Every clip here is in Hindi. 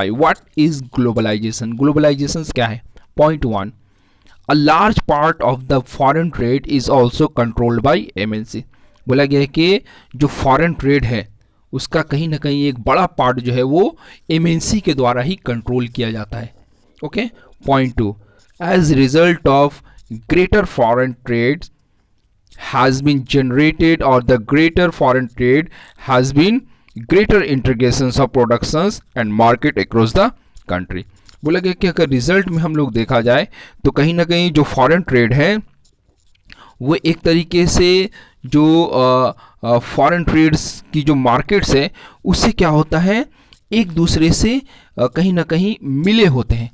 I. What is globalization? Globalization क्या है? Point 1, a large part of the foreign trade is also controlled by MNC. बोला गया है कि जो फॉरेन ट्रेड है उसका कहीं ना कहीं एक बड़ा पार्ट जो है वो एमएनसी के द्वारा ही कंट्रोल किया जाता है। Okay. Point 2, as result of greater foreign trade has been generated, or the greater foreign trade has been greater integrations of productions and market across the country। बोला गया कि अगर रिजल्ट में हम लोग देखा जाए तो कहीं ना कहीं जो फॉरेन ट्रेड है वो एक तरीके से जो फॉरेन ट्रेड्स की जो मार्केट्स है उससे क्या होता है, एक दूसरे से कहीं ना कहीं मिले होते हैं,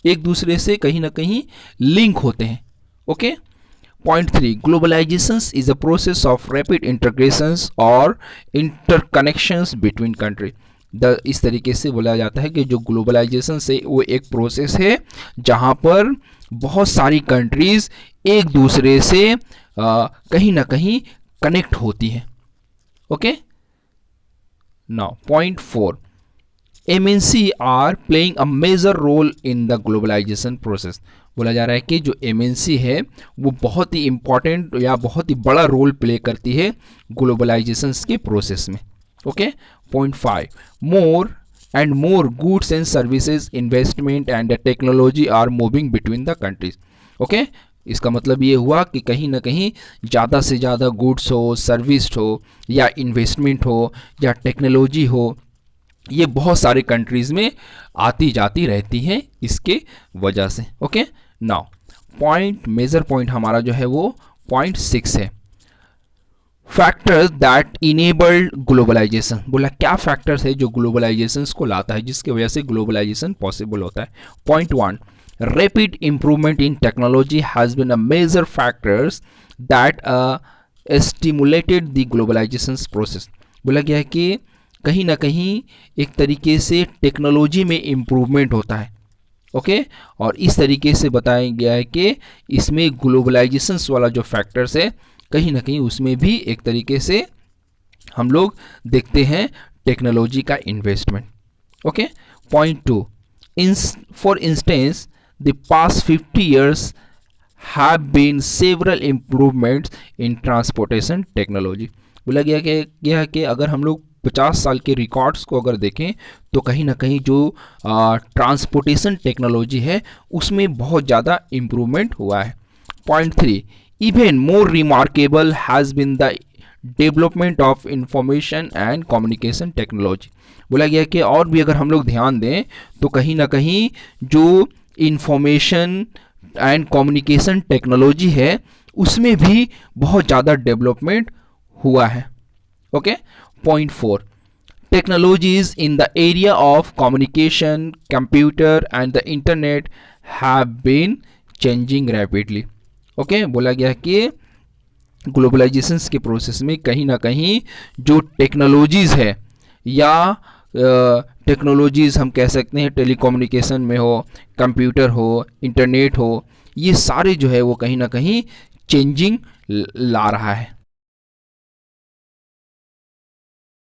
एक दूसरे से कहीं ना कहीं लिंक होते हैं। Okay. Point 3, globalizations is a process of rapid integrations और इंटरकनेक्शंस बिटवीन कंट्री। इस तरीके से बोला जाता है कि जो ग्लोबलाइजेशन से वो एक प्रोसेस है जहां पर बहुत सारी कंट्रीज एक दूसरे से कहीं ना कहीं कनेक्ट होती हैं। Okay. Now point 4, MNC are playing a major role in the globalization process. बोला जा रहा है कि जो एमएनसी है वो बहुत ही इंपॉर्टेंट या बहुत ही बड़ा रोल प्ले करती है ग्लोबलाइजेशन के प्रोसेस में। Okay. Point 5, more and more goods and services, investment and technology are moving between the countries. Okay. इसका मतलब ये हुआ कि कहीं ना कहीं ज़्यादा से ज़्यादा गुड्स हो, सर्विस हो, या इन्वेस्टमेंट हो, या टेक्नोलॉजी हो, ये बहुत सारे कंट्रीज़ में आती जाती रहती हैं इसके वजह से। Okay. Now point, major point हमारा जो है वो पॉइंट 6 है, फैक्टर्स दैट इनेबल्ड ग्लोबलाइजेशन। बोला क्या फैक्टर्स है जो ग्लोबलाइजेशन को लाता है, जिसकी वजह से ग्लोबलाइजेशन पॉसिबल होता है। Point 1, rapid improvement in technology has been a major factors that stimulated the globalization process. बोला गया है कि कहीं ना कहीं एक तरीके से टेक्नोलॉजी में इम्प्रूवमेंट होता है। ओके। और इस तरीके से बताया गया है कि इसमें ग्लोबलाइजेशन वाला जो फैक्टर्स है कहीं ना कहीं उसमें भी एक तरीके से हम लोग देखते हैं टेक्नोलॉजी का investment. Okay. Point 2, for instance the past 50 years have been several improvements in transportation technology। बोला गया कि अगर हम लोग 50 साल के रिकॉर्ड्स को अगर देखें तो कहीं ना कहीं जो ट्रांसपोर्टेशन टेक्नोलॉजी है उसमें बहुत ज़्यादा इम्प्रूवमेंट हुआ है। Point 3, even more remarkable has been the development of information and communication technology. बोला गया कि और भी अगर हम लोग ध्यान दें तो कहीं ना कहीं जो इंफॉर्मेशन एंड कम्युनिकेशन टेक्नोलॉजी है उसमें भी बहुत ज़्यादा डेवलपमेंट हुआ है। Okay. Point 4, technologies in the area of communication, computer and the internet have been changing rapidly। Okay. बोला गया कि ग्लोबलाइजेशन के प्रोसेस में कहीं ना कहीं जो टेक्नोलॉजीज़ है या टेक्नोलॉजीज़ हम कह सकते हैं टेलीकम्युनिकेशन में हो, कंप्यूटर हो, इंटरनेट हो, ये सारे जो है वो कहीं ना कहीं चेंजिंग ला रहा है।